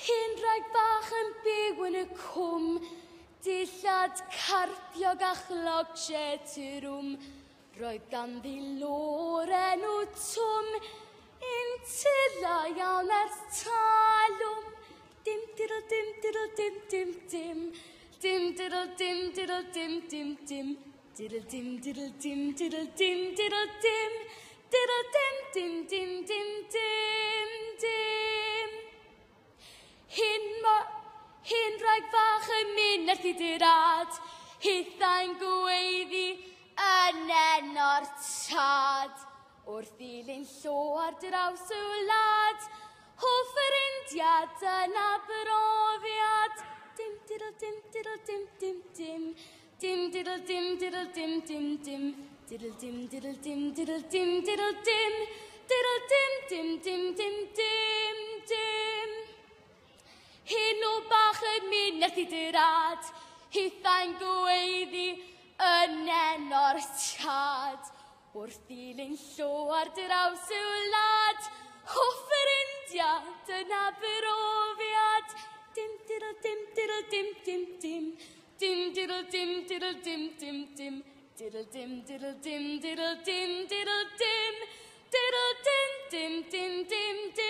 Hyn rhaid bach yn byw yn y cwm, dillad carpiog a chlog rwm. Roedd ganddi lor enw Twm, un tyla iawn ers talwm. Dim diddle dim diddle dim dim dim, dim diddle dim diddle dim dim dim, diddle dim diddle dim diddle dim diddle dim, diddle dim dim dim dim dim dim. Hyn rhaid fach yn mynd at I dirad, hithau'n gweiddi yn enor tad. Wrth ddilyn llo ar draws y wlad, hoff yr indiad yna brofiad. Dim diddle dim diddle dim dim dim, dim diddle dim diddle dim dim dim, diddle dim diddle dim diddle dim diddle dim, diddle dim dim dim dim dim dim. Hyn o bach yn mynd at I dirad, hithau'n gweiddi yn enor tad. Wrth ddilyn llo ar draws y wlad, hoff yr indiad yna brofiad. Dim diddle dim diddle dim dim dim, dim diddle dim diddle dim dim dim, diddle dim diddle dim diddle dim diddle dim, diddle dim dim dim dim dim.